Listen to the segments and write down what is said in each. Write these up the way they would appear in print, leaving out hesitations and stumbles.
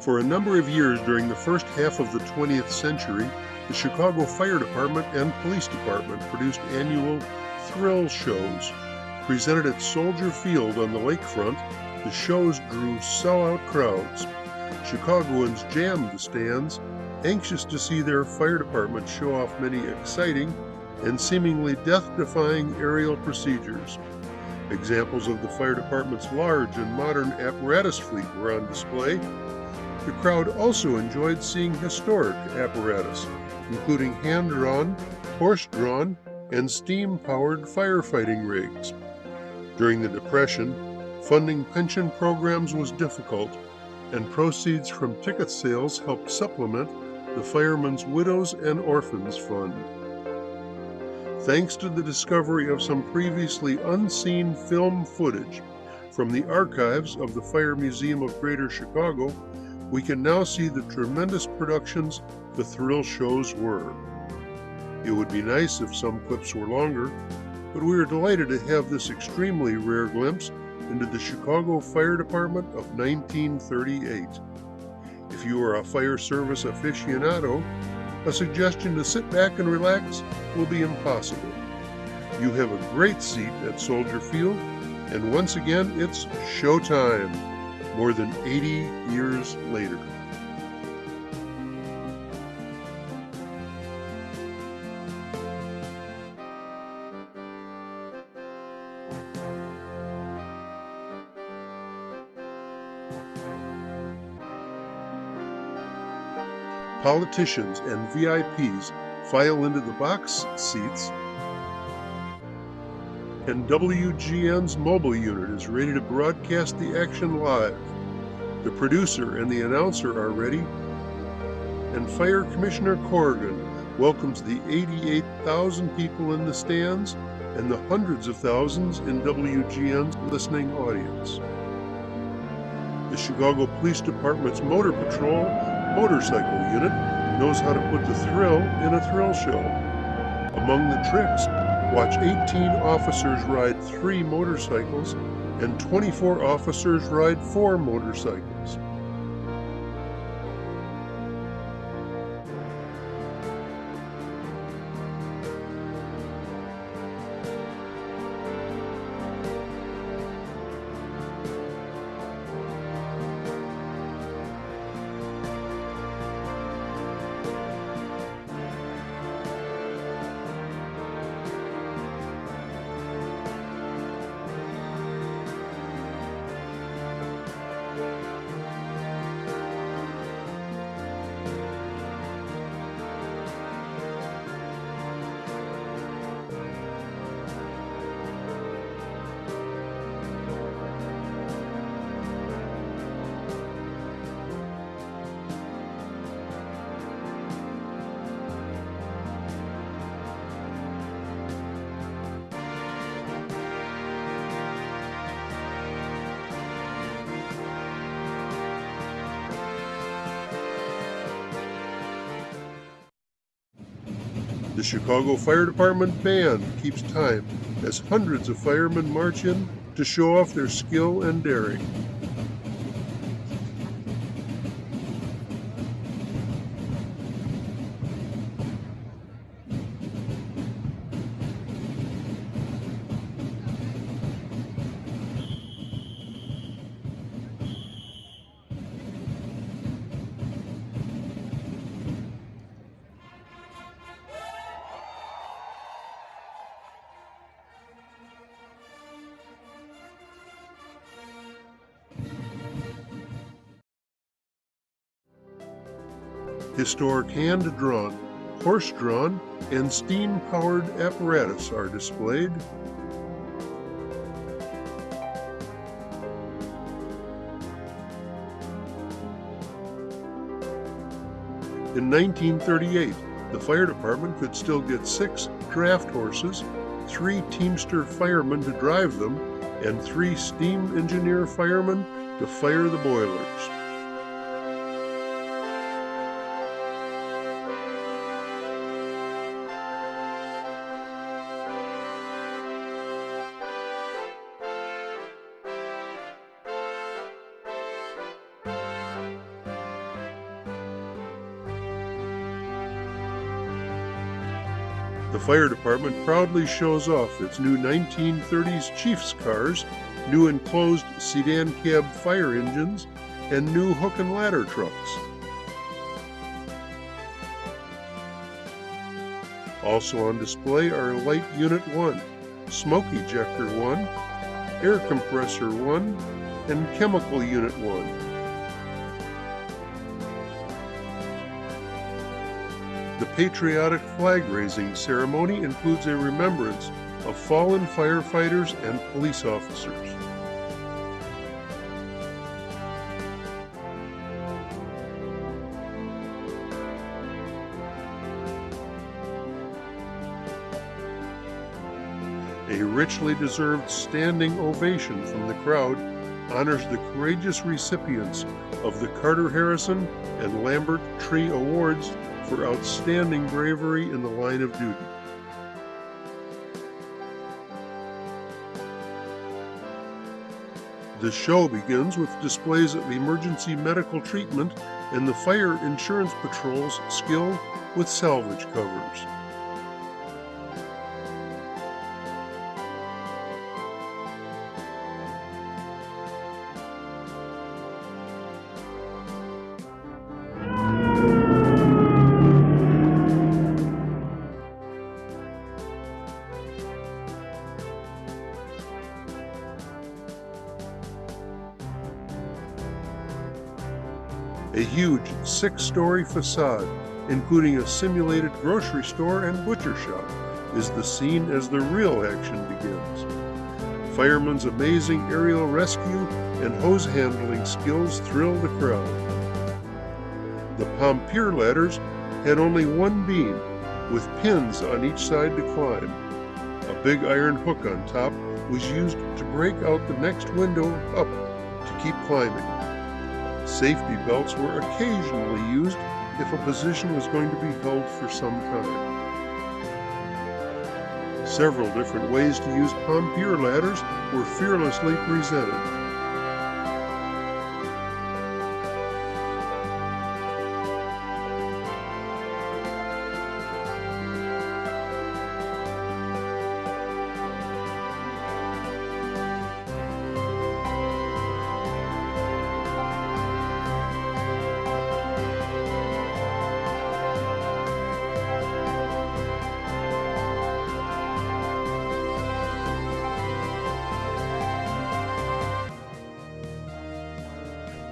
For a number of years during the first half of the 20th century, the Chicago Fire Department and Police Department produced annual thrill shows. Presented at Soldier Field on the lakefront, the shows drew sellout crowds. Chicagoans jammed the stands, anxious to see their fire department show off many exciting and seemingly death-defying aerial procedures. Examples of the fire department's large and modern apparatus fleet were on display. The crowd also enjoyed seeing historic apparatus, including hand-drawn, horse-drawn, and steam-powered firefighting rigs. During the Depression, funding pension programs was difficult, and proceeds from ticket sales helped supplement the Firemen's Widows and Orphans Fund. Thanks to the discovery of some previously unseen film footage from the archives of the Fire Museum of Greater Chicago, we can now see the tremendous productions the thrill shows were. It would be nice if some clips were longer, but we are delighted to have this extremely rare glimpse into the Chicago Fire Department of 1938. If you are a fire service aficionado, a suggestion to sit back and relax will be impossible. You have a great seat at Soldier Field, and once again it's showtime, more than 80 years later. Politicians and VIPs file into the box seats, and WGN's mobile unit is ready to broadcast the action live. The producer and the announcer are ready, and Fire Commissioner Corrigan welcomes the 88,000 people in the stands and the hundreds of thousands in WGN's listening audience. The Chicago Police Department's Motor Patrol motorcycle unit knows how to put the thrill in a thrill show. Among the tricks, watch 18 officers ride 3 motorcycles and 24 officers ride 4 motorcycles. The Chicago Fire Department band keeps time as hundreds of firemen march in to show off their skill and daring. Historic hand-drawn, horse-drawn, and steam-powered apparatus are displayed. In 1938, the fire department could still get 6 draft horses, 3 Teamster firemen to drive them, and 3 steam engineer firemen to fire the boilers. The fire department proudly shows off its new 1930s Chiefs cars, new enclosed sedan cab fire engines, and new hook and ladder trucks. Also on display are Light Unit 1, Smoke Ejector 1, Air Compressor 1, and Chemical Unit 1. The patriotic flag-raising ceremony includes a remembrance of fallen firefighters and police officers. A richly deserved standing ovation from the crowd honors the courageous recipients of the Carter Harrison and Lambert Tree Awards for outstanding bravery in the line of duty. The show begins with displays of emergency medical treatment and the Fire Insurance Patrol's skill with salvage covers. A huge 6-story facade, including a simulated grocery store and butcher shop, is the scene as the real action begins. Firemen's amazing aerial rescue and hose handling skills thrill the crowd. The pompier ladders had only one beam, with pins on each side to climb. A big iron hook on top was used to break out the next window up to keep climbing. Safety belts were occasionally used if a position was going to be held for some time. Several different ways to use pompier ladders were fearlessly presented.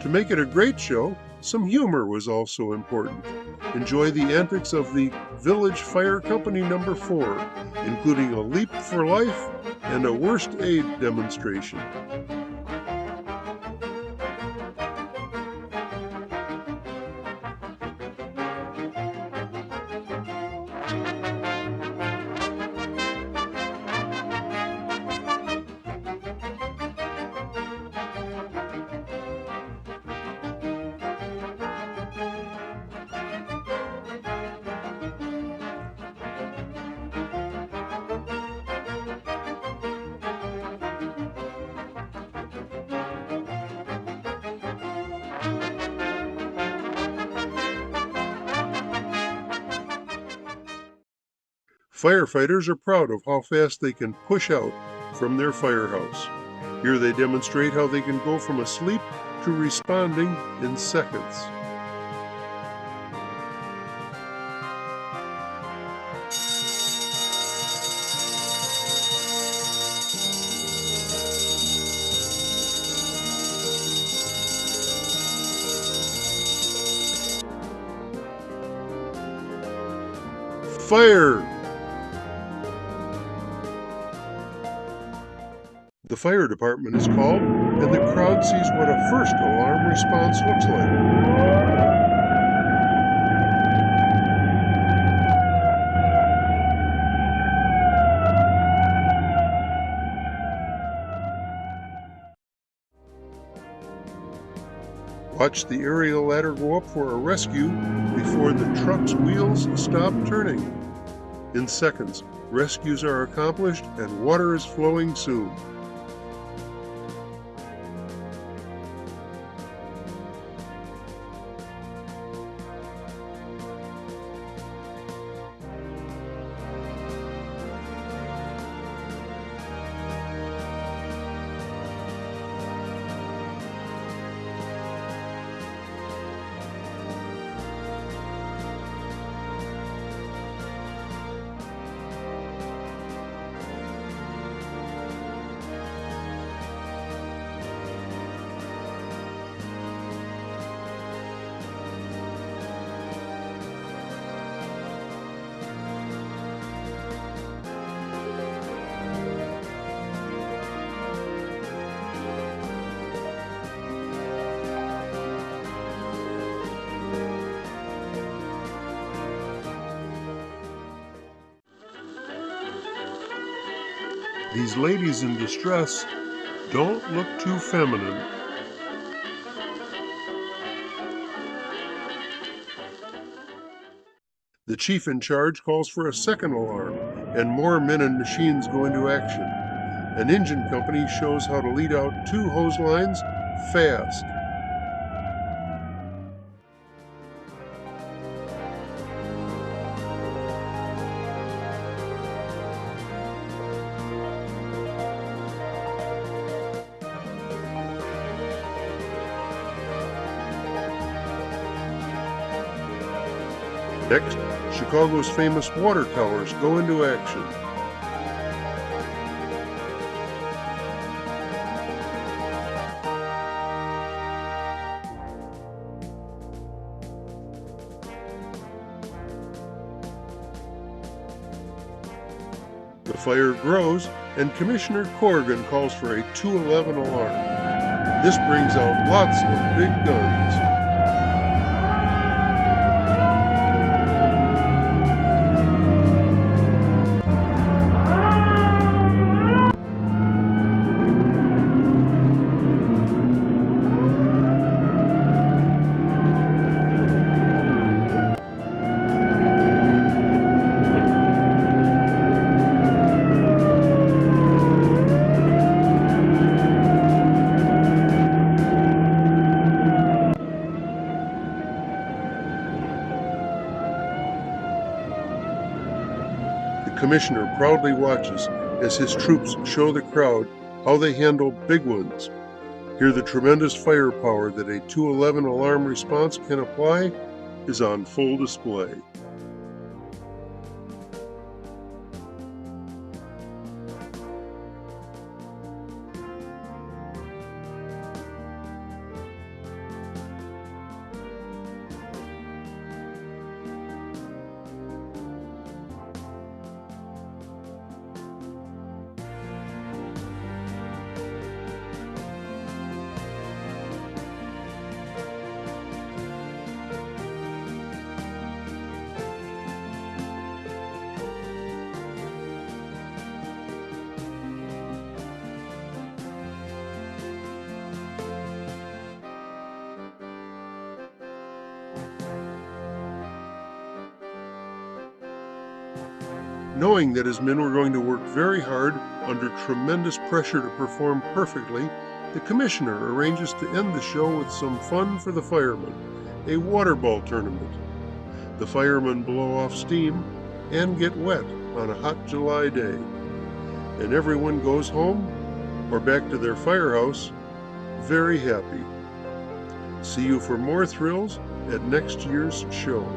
To make it a great show, some humor was also important. Enjoy the antics of the Village Fire Company No. 4, including a leap for life and a worst aid demonstration. Firefighters are proud of how fast they can push out from their firehouse. Here they demonstrate how they can go from asleep to responding in seconds. Fire! The fire department is called, and the crowd sees what a first alarm response looks like. Watch the aerial ladder go up for a rescue before the truck's wheels stop turning. In seconds, rescues are accomplished and water is flowing soon. These ladies in distress don't look too feminine. The chief in charge calls for a second alarm, and more men and machines go into action. An engine company shows how to lead out 2 hose lines fast. Next, Chicago's famous water towers go into action. The fire grows, and Commissioner Corrigan calls for a 211 alarm. This brings out lots of big guns. The commissioner proudly watches as his troops show the crowd how they handle big ones. Here, the tremendous firepower that a 211 alarm response can apply is on full display. Knowing that his men were going to work very hard under tremendous pressure to perform perfectly, the commissioner arranges to end the show with some fun for the firemen, a waterball tournament. The firemen blow off steam and get wet on a hot July day, and everyone goes home or back to their firehouse very happy. See you for more thrills at next year's show.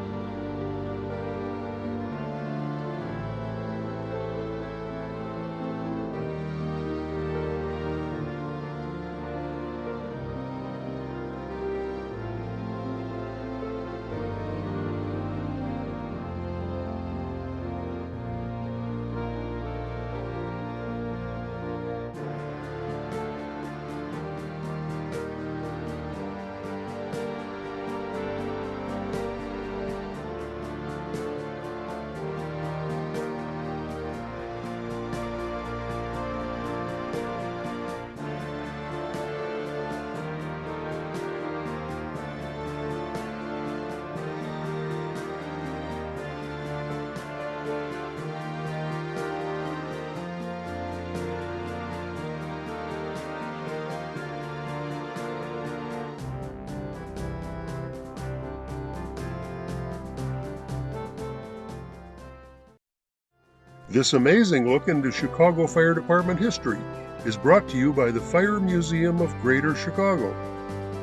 This amazing look into Chicago Fire Department history is brought to you by the Fire Museum of Greater Chicago.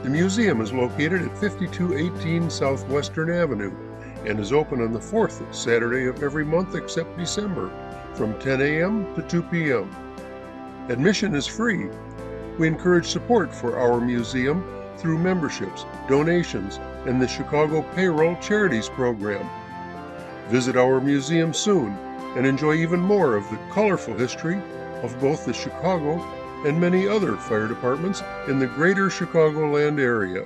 The museum is located at 5218 Southwestern Avenue and is open on the 4th Saturday of every month except December from 10 a.m. to 2 p.m. Admission is free. We encourage support for our museum through memberships, donations, and the Chicago Payroll Charities Program. Visit our museum soon and enjoy even more of the colorful history of both the Chicago and many other fire departments in the greater Chicagoland area.